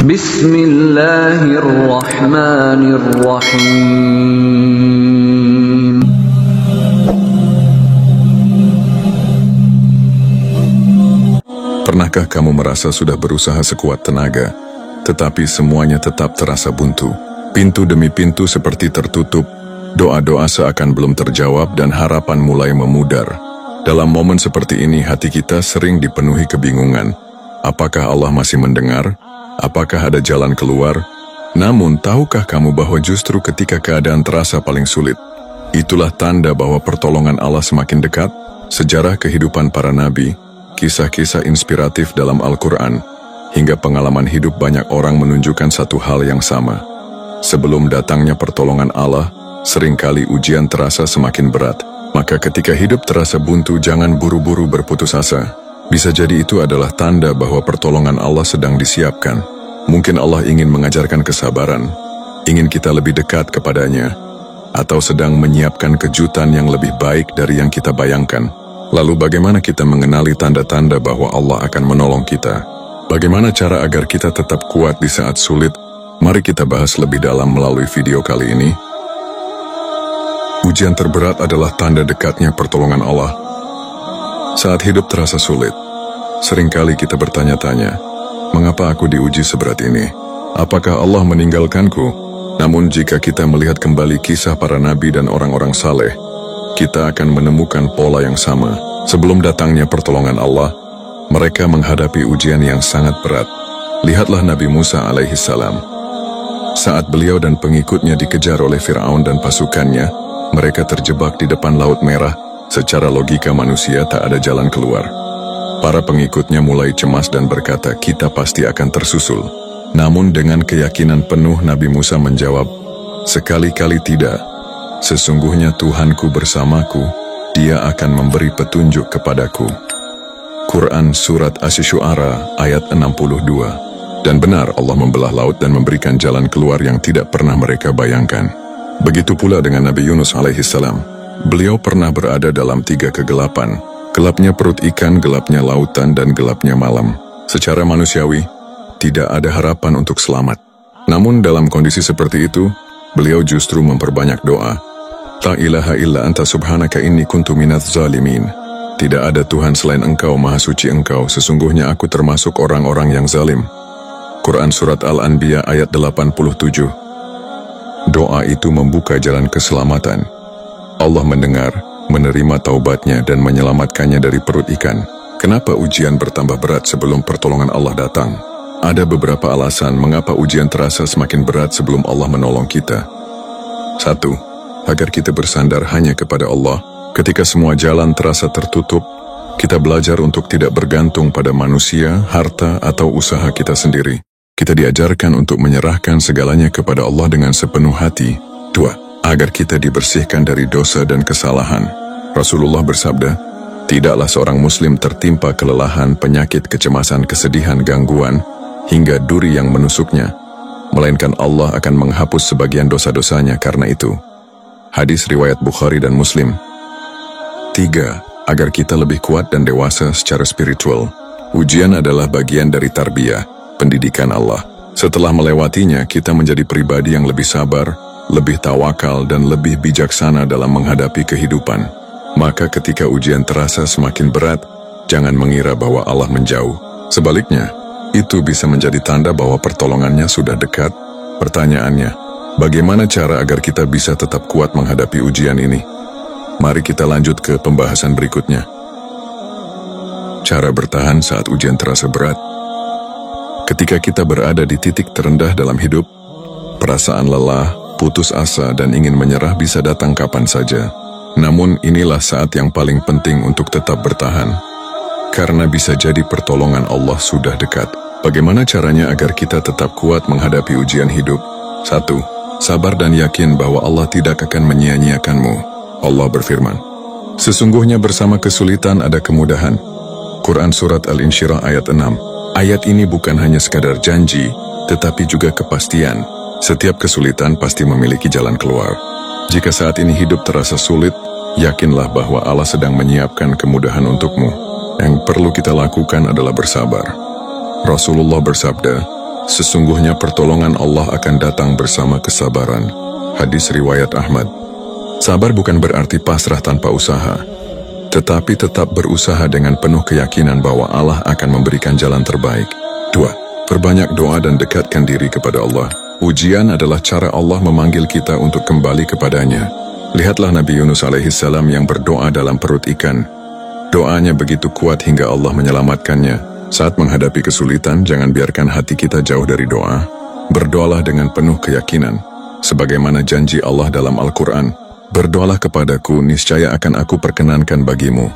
Bismillahirrahmanirrahim. Pernahkah kamu merasa sudah berusaha sekuat tenaga, tetapi semuanya tetap terasa buntu? Pintu demi pintu seperti tertutup, doa-doa seakan belum terjawab dan harapan mulai memudar. Dalam momen seperti ini hati kita sering dipenuhi kebingungan. Apakah Allah masih mendengar? Apakah ada jalan keluar? Namun, tahukah kamu bahwa justru ketika keadaan terasa paling sulit, itulah tanda bahwa pertolongan Allah semakin dekat? Sejarah kehidupan para nabi, kisah-kisah inspiratif dalam Al-Quran, hingga pengalaman hidup banyak orang menunjukkan satu hal yang sama. Sebelum datangnya pertolongan Allah, seringkali ujian terasa semakin berat. Maka ketika hidup terasa buntu, jangan buru-buru berputus asa. Bisa jadi itu adalah tanda bahwa pertolongan Allah sedang disiapkan. Mungkin Allah ingin mengajarkan kesabaran, ingin kita lebih dekat kepadanya, atau sedang menyiapkan kejutan yang lebih baik dari yang kita bayangkan. Lalu bagaimana kita mengenali tanda-tanda bahwa Allah akan menolong kita? Bagaimana cara agar kita tetap kuat di saat sulit? Mari kita bahas lebih dalam melalui video kali ini. Ujian terberat adalah tanda dekatnya pertolongan Allah. Saat hidup terasa sulit, seringkali kita bertanya-tanya, mengapa aku diuji seberat ini? Apakah Allah meninggalkanku? Namun jika kita melihat kembali kisah para nabi dan orang-orang saleh, kita akan menemukan pola yang sama. Sebelum datangnya pertolongan Allah, mereka menghadapi ujian yang sangat berat. Lihatlah Nabi Musa alaihissalam. Saat beliau dan pengikutnya dikejar oleh Fir'aun dan pasukannya, mereka terjebak di depan Laut Merah. Secara logika manusia tak ada jalan keluar. Para pengikutnya mulai cemas dan berkata, kita pasti akan tersusul. Namun dengan keyakinan penuh Nabi Musa menjawab, sekali-kali tidak. Sesungguhnya Tuhanku bersamaku, Dia akan memberi petunjuk kepadaku. Quran Surat Asy-Syu'ara ayat 62. Dan benar Allah membelah laut dan memberikan jalan keluar yang tidak pernah mereka bayangkan. Begitu pula dengan Nabi Yunus alaihissalam. Beliau pernah berada dalam 3 kegelapan. Gelapnya perut ikan, gelapnya lautan, dan gelapnya malam. Secara manusiawi, tidak ada harapan untuk selamat. Namun dalam kondisi seperti itu, beliau justru memperbanyak doa. La ilaha illa anta subhanaka inni kuntu minadz zalimin. Tidak ada Tuhan selain Engkau, Maha Suci Engkau, sesungguhnya aku termasuk orang-orang yang zalim. Quran Surat Al-Anbiya ayat 87. Doa itu membuka jalan keselamatan. Allah mendengar, menerima taubatnya dan menyelamatkannya dari perut ikan. Kenapa ujian bertambah berat sebelum pertolongan Allah datang? Ada beberapa alasan mengapa ujian terasa semakin berat sebelum Allah menolong kita. 1. Agar kita bersandar hanya kepada Allah. Ketika semua jalan terasa tertutup, kita belajar untuk tidak bergantung pada manusia, harta, atau usaha kita sendiri. Kita diajarkan untuk menyerahkan segalanya kepada Allah dengan sepenuh hati. 2. Agar kita dibersihkan dari dosa dan kesalahan. Rasulullah bersabda, tidaklah seorang muslim tertimpa kelelahan, penyakit, kecemasan, kesedihan, gangguan, hingga duri yang menusuknya, melainkan Allah akan menghapus sebagian dosa-dosanya karena itu. Hadis riwayat Bukhari dan Muslim. 3. Agar kita lebih kuat dan dewasa secara spiritual. Ujian adalah bagian dari tarbiyah, pendidikan Allah. Setelah melewatinya, kita menjadi pribadi yang lebih sabar, lebih tawakal, dan lebih bijaksana dalam menghadapi kehidupan. Maka ketika ujian terasa semakin berat, jangan mengira bahwa Allah menjauh. Sebaliknya, itu bisa menjadi tanda bahwa pertolongannya sudah dekat. Pertanyaannya, bagaimana cara agar kita bisa tetap kuat menghadapi ujian ini? Mari kita lanjut ke pembahasan berikutnya. Cara bertahan saat ujian terasa berat. Ketika kita berada di titik terendah dalam hidup, perasaan lelah, putus asa, dan ingin menyerah bisa datang kapan saja. Namun inilah saat yang paling penting untuk tetap bertahan. Karena bisa jadi pertolongan Allah sudah dekat. Bagaimana caranya agar kita tetap kuat menghadapi ujian hidup? 1. Sabar dan yakin bahwa Allah tidak akan menyia-nyiakanmu. Allah berfirman, sesungguhnya bersama kesulitan ada kemudahan. Quran Surat Al-Insyirah ayat 6. Ayat ini bukan hanya sekadar janji, tetapi juga kepastian. Setiap kesulitan pasti memiliki jalan keluar. Jika saat ini hidup terasa sulit, yakinlah bahwa Allah sedang menyiapkan kemudahan untukmu. Yang perlu kita lakukan adalah bersabar. Rasulullah bersabda, Sesungguhnya pertolongan Allah akan datang bersama kesabaran. Hadis riwayat Ahmad. Sabar bukan berarti pasrah tanpa usaha, tetapi tetap berusaha dengan penuh keyakinan bahwa Allah akan memberikan jalan terbaik. 2. Perbanyak doa dan dekatkan diri kepada Allah. Ujian adalah cara Allah memanggil kita untuk kembali kepadanya. Lihatlah Nabi Yunus alaihissalam yang berdoa dalam perut ikan. Doanya begitu kuat hingga Allah menyelamatkannya. Saat menghadapi kesulitan, jangan biarkan hati kita jauh dari doa. Berdoalah dengan penuh keyakinan, sebagaimana janji Allah dalam Al-Quran. Berdoalah kepadaku, niscaya akan aku perkenankan bagimu.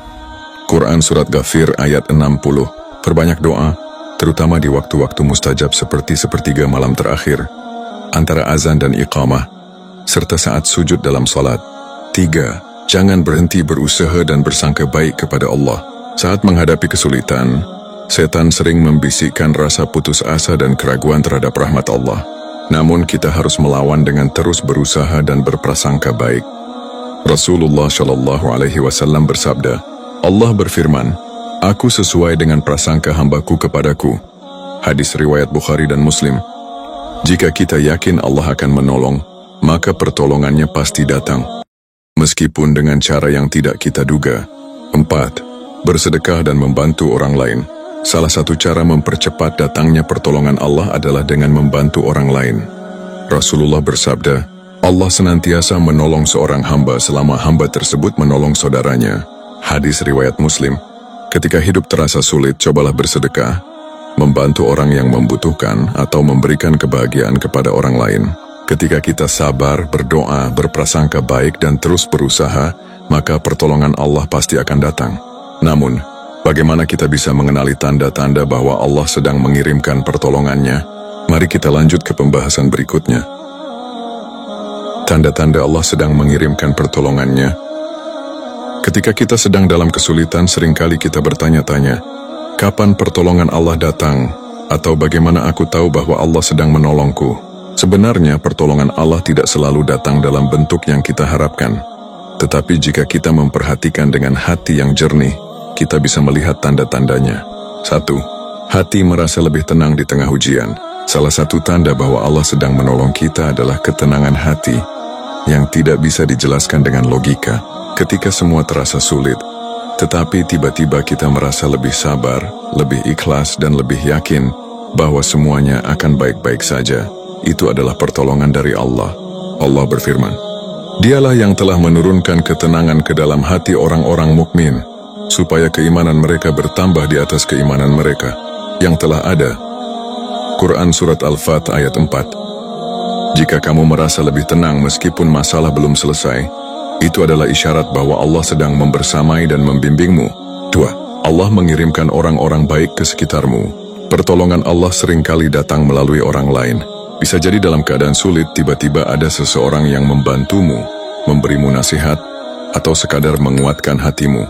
Quran Surat Ghafir ayat 60. Perbanyak doa, terutama di waktu-waktu mustajab seperti sepertiga malam terakhir, antara azan dan iqamah, serta saat sujud dalam salat. 3. Jangan berhenti berusaha dan bersangka baik kepada Allah. Saat menghadapi kesulitan, setan sering membisikkan rasa putus asa dan keraguan terhadap rahmat Allah. Namun kita harus melawan dengan terus berusaha dan berprasangka baik. Rasulullah Shallallahu Alaihi Wasallam bersabda, Allah berfirman, Aku sesuai dengan prasangka hambaku kepadaku. Hadis riwayat Bukhari dan Muslim. Jika kita yakin Allah akan menolong, maka pertolongannya pasti datang, meskipun dengan cara yang tidak kita duga. 4. Bersedekah dan membantu orang lain. Salah satu cara mempercepat datangnya pertolongan Allah adalah dengan membantu orang lain. Rasulullah bersabda, Allah senantiasa menolong seorang hamba selama hamba tersebut menolong saudaranya. Hadis riwayat Muslim. Ketika hidup terasa sulit, cobalah bersedekah, membantu orang yang membutuhkan, atau memberikan kebahagiaan kepada orang lain. Ketika kita sabar, berdoa, berprasangka baik, dan terus berusaha, maka pertolongan Allah pasti akan datang. Namun, bagaimana kita bisa mengenali tanda-tanda bahwa Allah sedang mengirimkan pertolongannya? Mari kita lanjut ke pembahasan berikutnya. Tanda-tanda Allah sedang mengirimkan pertolongannya. Ketika kita sedang dalam kesulitan, seringkali kita bertanya-tanya, kapan pertolongan Allah datang? Atau bagaimana aku tahu bahwa Allah sedang menolongku? Sebenarnya pertolongan Allah tidak selalu datang dalam bentuk yang kita harapkan. Tetapi jika kita memperhatikan dengan hati yang jernih, kita bisa melihat tanda-tandanya. 1. Hati merasa lebih tenang di tengah ujian. Salah satu tanda bahwa Allah sedang menolong kita adalah ketenangan hati yang tidak bisa dijelaskan dengan logika. Ketika semua terasa sulit, tetapi tiba-tiba kita merasa lebih sabar, lebih ikhlas, dan lebih yakin bahwa semuanya akan baik-baik saja. Itu adalah pertolongan dari Allah. Allah berfirman, Dialah yang telah menurunkan ketenangan ke dalam hati orang-orang mukmin, supaya keimanan mereka bertambah di atas keimanan mereka yang telah ada. Quran Surat Al-Fat ayat 4. Jika kamu merasa lebih tenang meskipun masalah belum selesai, itu adalah isyarat bahwa Allah sedang membersamai dan membimbingmu. 2. Allah mengirimkan orang-orang baik ke sekitarmu. Pertolongan Allah seringkali datang melalui orang lain. Bisa jadi dalam keadaan sulit, tiba-tiba ada seseorang yang membantumu, memberimu nasihat, atau sekadar menguatkan hatimu.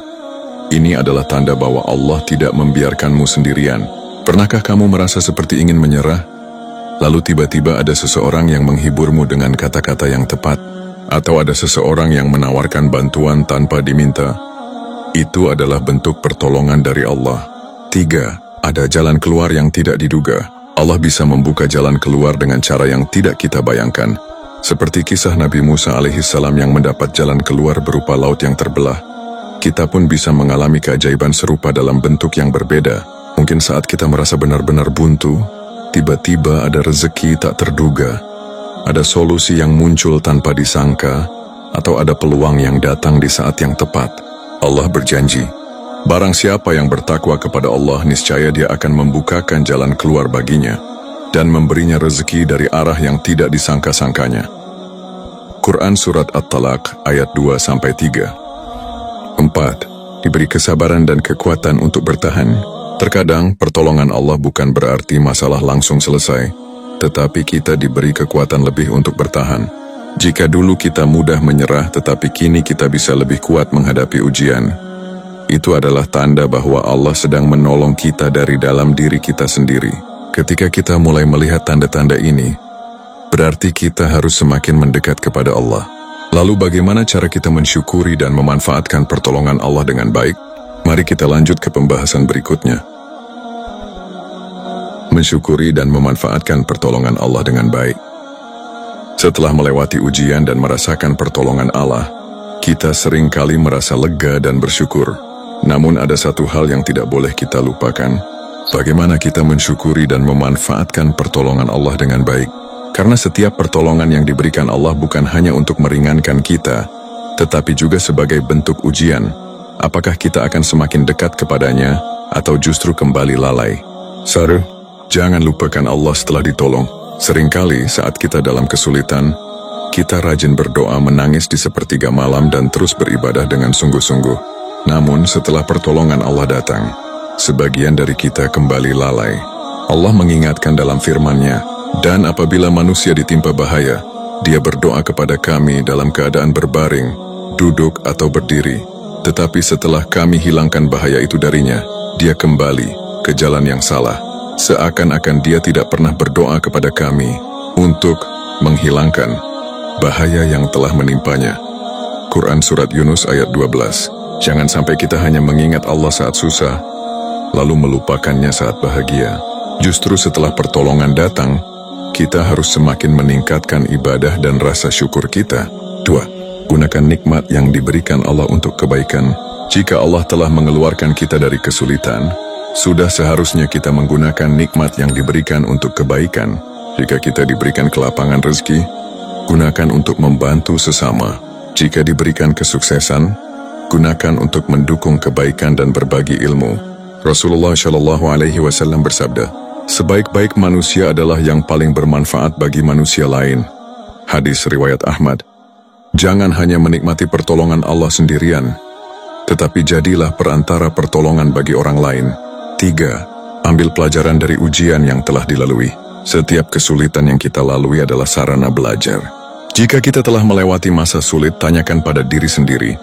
Ini adalah tanda bahwa Allah tidak membiarkanmu sendirian. Pernahkah kamu merasa seperti ingin menyerah? Lalu tiba-tiba ada seseorang yang menghiburmu dengan kata-kata yang tepat, atau ada seseorang yang menawarkan bantuan tanpa diminta. Itu adalah bentuk pertolongan dari Allah. 3. Ada jalan keluar yang tidak diduga. Allah bisa membuka jalan keluar dengan cara yang tidak kita bayangkan. Seperti kisah Nabi Musa alaihissalam yang mendapat jalan keluar berupa laut yang terbelah. Kita pun bisa mengalami keajaiban serupa dalam bentuk yang berbeda. Mungkin saat kita merasa benar-benar buntu, tiba-tiba ada rezeki tak terduga, ada solusi yang muncul tanpa disangka, atau ada peluang yang datang di saat yang tepat. Allah berjanji, barang siapa yang bertakwa kepada Allah, niscaya Dia akan membukakan jalan keluar baginya, dan memberinya rezeki dari arah yang tidak disangka-sangkanya. Quran Surat At-Talaq ayat 2-3. 4. Diberi kesabaran dan kekuatan untuk bertahan. Terkadang pertolongan Allah bukan berarti masalah langsung selesai, tetapi kita diberi kekuatan lebih untuk bertahan. Jika dulu kita mudah menyerah, tetapi kini kita bisa lebih kuat menghadapi ujian, itu adalah tanda bahwa Allah sedang menolong kita dari dalam diri kita sendiri. Ketika kita mulai melihat tanda-tanda ini, berarti kita harus semakin mendekat kepada Allah. Lalu bagaimana cara kita mensyukuri dan memanfaatkan pertolongan Allah dengan baik? Mari kita lanjut ke pembahasan berikutnya. mensyukuri dan memanfaatkan pertolongan Allah dengan baik. Setelah melewati ujian dan merasakan pertolongan Allah, kita sering kali merasa lega dan bersyukur. Namun ada satu hal yang tidak boleh kita lupakan, bagaimana kita mensyukuri dan memanfaatkan pertolongan Allah dengan baik. Karena setiap pertolongan yang diberikan Allah bukan hanya untuk meringankan kita, tetapi juga sebagai bentuk ujian. Apakah kita akan semakin dekat kepadanya, atau justru kembali lalai? Saru, jangan lupakan Allah setelah ditolong. Seringkali saat kita dalam kesulitan, kita rajin berdoa menangis di sepertiga malam dan terus beribadah dengan sungguh-sungguh. Namun setelah pertolongan Allah datang, sebagian dari kita kembali lalai. Allah mengingatkan dalam firman-Nya, "Dan apabila manusia ditimpa bahaya, dia berdoa kepada kami dalam keadaan berbaring, duduk atau berdiri. Tetapi setelah kami hilangkan bahaya itu darinya, dia kembali ke jalan yang salah. Seakan-akan dia tidak pernah berdoa kepada kami untuk menghilangkan bahaya yang telah menimpanya." Quran Surat Yunus ayat 12. Jangan sampai kita hanya mengingat Allah saat susah, lalu melupakannya saat bahagia. Justru setelah pertolongan datang, kita harus semakin meningkatkan ibadah dan rasa syukur kita. 2. Gunakan nikmat yang diberikan Allah untuk kebaikan. Jika Allah telah mengeluarkan kita dari kesulitan, sudah seharusnya kita menggunakan nikmat yang diberikan untuk kebaikan. Jika kita diberikan kelapangan rezeki, gunakan untuk membantu sesama. Jika diberikan kesuksesan, gunakan untuk mendukung kebaikan dan berbagi ilmu. Rasulullah SAW bersabda, "Sebaik-baik manusia adalah yang paling bermanfaat bagi manusia lain." Hadis riwayat Ahmad. Jangan hanya menikmati pertolongan Allah sendirian, tetapi jadilah perantara pertolongan bagi orang lain. 3. Ambil pelajaran dari ujian yang telah dilalui. Setiap kesulitan yang kita lalui adalah sarana belajar. Jika kita telah melewati masa sulit, tanyakan pada diri sendiri,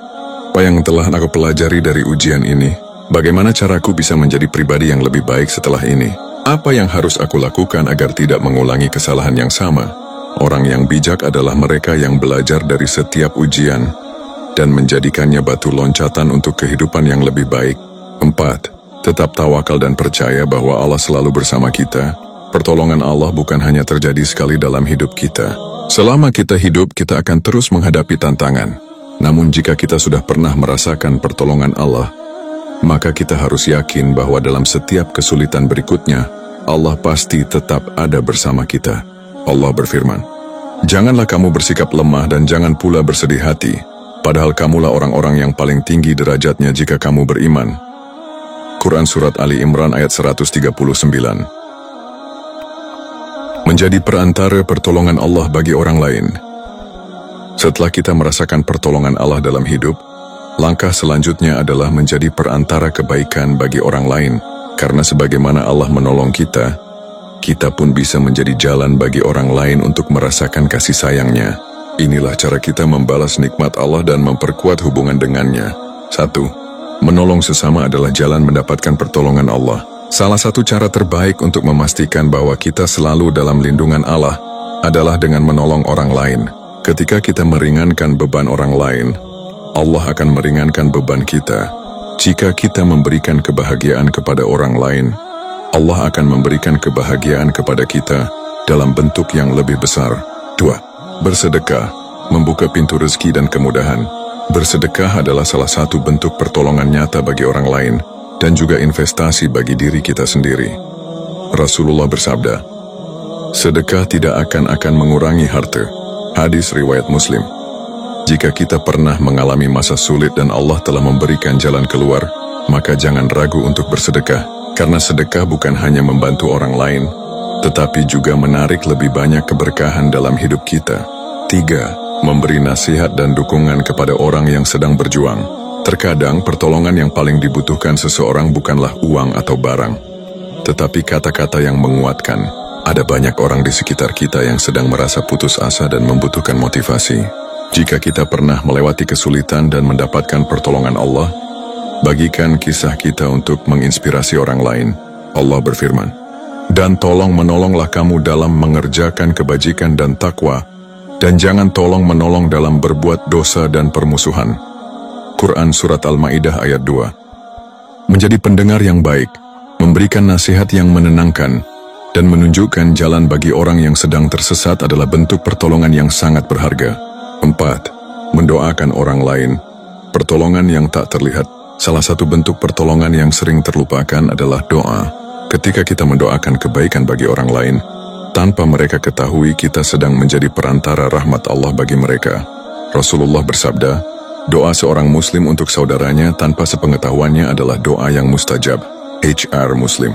apa yang telah aku pelajari dari ujian ini? Bagaimana caraku bisa menjadi pribadi yang lebih baik setelah ini? Apa yang harus aku lakukan agar tidak mengulangi kesalahan yang sama? Orang yang bijak adalah mereka yang belajar dari setiap ujian dan menjadikannya batu loncatan untuk kehidupan yang lebih baik. 4. Tetap tawakal dan percaya bahwa Allah selalu bersama kita. Pertolongan Allah bukan hanya terjadi sekali dalam hidup kita. Selama kita hidup, kita akan terus menghadapi tantangan. Namun jika kita sudah pernah merasakan pertolongan Allah, maka kita harus yakin bahwa dalam setiap kesulitan berikutnya, Allah pasti tetap ada bersama kita. Allah berfirman, "Janganlah kamu bersikap lemah dan jangan pula bersedih hati, padahal kamulah orang-orang yang paling tinggi derajatnya jika kamu beriman." Quran Surat Ali Imran ayat 139. Menjadi perantara pertolongan Allah bagi orang lain. Setelah kita merasakan pertolongan Allah dalam hidup, langkah selanjutnya adalah menjadi perantara kebaikan bagi orang lain, karena sebagaimana Allah menolong kita, kita pun bisa menjadi jalan bagi orang lain untuk merasakan kasih sayangnya. Inilah cara kita membalas nikmat Allah dan memperkuat hubungan dengannya. 1. Menolong sesama adalah jalan mendapatkan pertolongan Allah. Salah satu cara terbaik untuk memastikan bahwa kita selalu dalam lindungan Allah adalah dengan menolong orang lain. Ketika kita meringankan beban orang lain, Allah akan meringankan beban kita. Jika kita memberikan kebahagiaan kepada orang lain, Allah akan memberikan kebahagiaan kepada kita dalam bentuk yang lebih besar. 2. Bersedekah, membuka pintu rezeki dan kemudahan. Bersedekah adalah salah satu bentuk pertolongan nyata bagi orang lain dan juga investasi bagi diri kita sendiri. Rasulullah bersabda, "Sedekah tidak akan mengurangi harta." Hadis riwayat Muslim. Jika kita pernah mengalami masa sulit dan Allah telah memberikan jalan keluar, maka jangan ragu untuk bersedekah. Karena sedekah bukan hanya membantu orang lain, tetapi juga menarik lebih banyak keberkahan dalam hidup kita. 3. Memberi nasihat dan dukungan kepada orang yang sedang berjuang. Terkadang pertolongan yang paling dibutuhkan seseorang bukanlah uang atau barang, tetapi kata-kata yang menguatkan. Ada banyak orang di sekitar kita yang sedang merasa putus asa dan membutuhkan motivasi. Jika kita pernah melewati kesulitan dan mendapatkan pertolongan Allah, bagikan kisah kita untuk menginspirasi orang lain. Allah berfirman, "Dan tolong-menolonglah kamu dalam mengerjakan kebajikan dan takwa, dan jangan tolong-menolong dalam berbuat dosa dan permusuhan." Quran Surat Al-Ma'idah ayat 2. Menjadi pendengar yang baik, memberikan nasihat yang menenangkan, dan menunjukkan jalan bagi orang yang sedang tersesat adalah bentuk pertolongan yang sangat berharga. 4. Mendoakan orang lain. Pertolongan yang tak terlihat. Salah satu bentuk pertolongan yang sering terlupakan adalah doa. Ketika kita mendoakan kebaikan bagi orang lain, tanpa mereka ketahui kita sedang menjadi perantara rahmat Allah bagi mereka. Rasulullah bersabda, doa seorang muslim untuk saudaranya tanpa sepengetahuannya adalah doa yang mustajab. HR Muslim.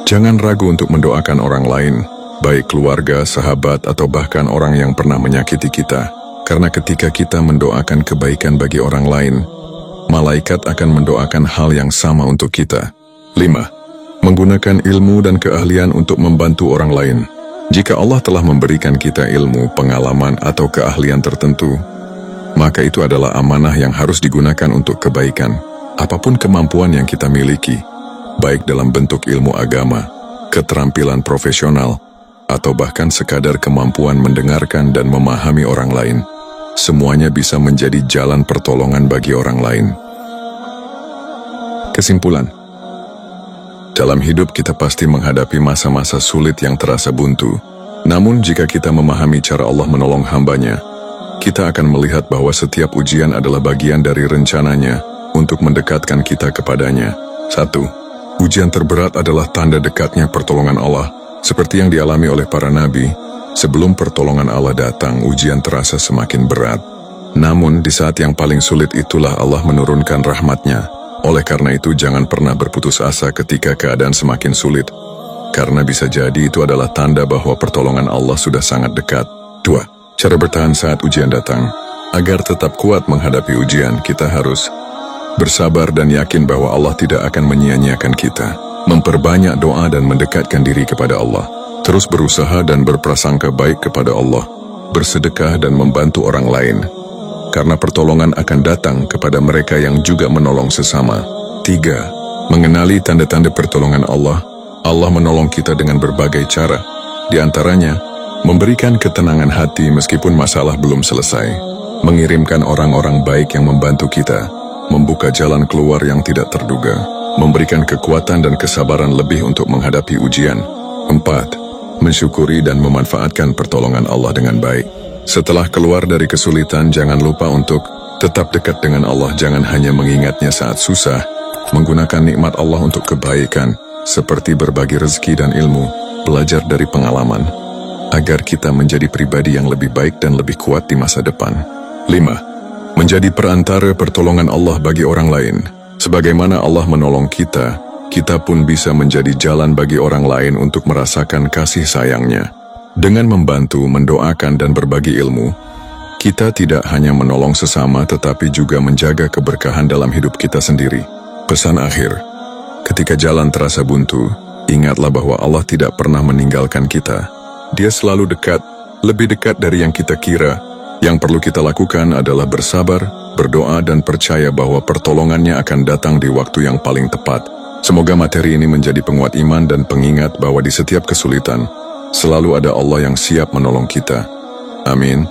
Jangan ragu untuk mendoakan orang lain, baik keluarga, sahabat, atau bahkan orang yang pernah menyakiti kita. Karena ketika kita mendoakan kebaikan bagi orang lain, malaikat akan mendoakan hal yang sama untuk kita. 5. Menggunakan ilmu dan keahlian untuk membantu orang lain. Jika Allah telah memberikan kita ilmu, pengalaman, atau keahlian tertentu, maka itu adalah amanah yang harus digunakan untuk kebaikan. Apapun kemampuan yang kita miliki, baik dalam bentuk ilmu agama, keterampilan profesional, atau bahkan sekadar kemampuan mendengarkan dan memahami orang lain, semuanya bisa menjadi jalan pertolongan bagi orang lain. Kesimpulan, dalam hidup kita pasti menghadapi masa-masa sulit yang terasa buntu. Namun jika kita memahami cara Allah menolong hambanya, kita akan melihat bahwa setiap ujian adalah bagian dari rencananya untuk mendekatkan kita kepadanya. 1. Ujian terberat adalah tanda dekatnya pertolongan Allah. Seperti yang dialami oleh para nabi, sebelum pertolongan Allah datang, ujian terasa semakin berat. Namun di saat yang paling sulit itulah Allah menurunkan rahmatnya. Oleh karena itu jangan pernah berputus asa ketika keadaan semakin sulit, karena bisa jadi itu adalah tanda bahwa pertolongan Allah sudah sangat dekat. 2. Cara bertahan saat ujian datang. Agar tetap kuat menghadapi ujian, kita harus bersabar dan yakin bahwa Allah tidak akan menyia-nyiakan kita. Memperbanyak doa dan mendekatkan diri kepada Allah. Terus berusaha dan berprasangka baik kepada Allah. Bersedekah dan membantu orang lain, karena pertolongan akan datang kepada mereka yang juga menolong sesama. 3. Mengenali tanda-tanda pertolongan Allah. Allah menolong kita dengan berbagai cara. Di antaranya, memberikan ketenangan hati meskipun masalah belum selesai, mengirimkan orang-orang baik yang membantu kita, membuka jalan keluar yang tidak terduga, memberikan kekuatan dan kesabaran lebih untuk menghadapi ujian. 4. Mensyukuri dan memanfaatkan pertolongan Allah dengan baik. Setelah keluar dari kesulitan, jangan lupa untuk tetap dekat dengan Allah. Jangan hanya mengingatnya saat susah, menggunakan nikmat Allah untuk kebaikan, seperti berbagi rezeki dan ilmu, belajar dari pengalaman, agar kita menjadi pribadi yang lebih baik dan lebih kuat di masa depan. 5. Menjadi perantara pertolongan Allah bagi orang lain. Sebagaimana Allah menolong kita, kita pun bisa menjadi jalan bagi orang lain untuk merasakan kasih sayangnya. Dengan membantu, mendoakan, dan berbagi ilmu, kita tidak hanya menolong sesama tetapi juga menjaga keberkahan dalam hidup kita sendiri. Pesan akhir, ketika jalan terasa buntu, ingatlah bahwa Allah tidak pernah meninggalkan kita. Dia selalu dekat, lebih dekat dari yang kita kira. Yang perlu kita lakukan adalah bersabar, berdoa, dan percaya bahwa pertolongannya akan datang di waktu yang paling tepat. Semoga materi ini menjadi penguat iman dan pengingat bahwa di setiap kesulitan, selalu ada Allah yang siap menolong kita. Amin.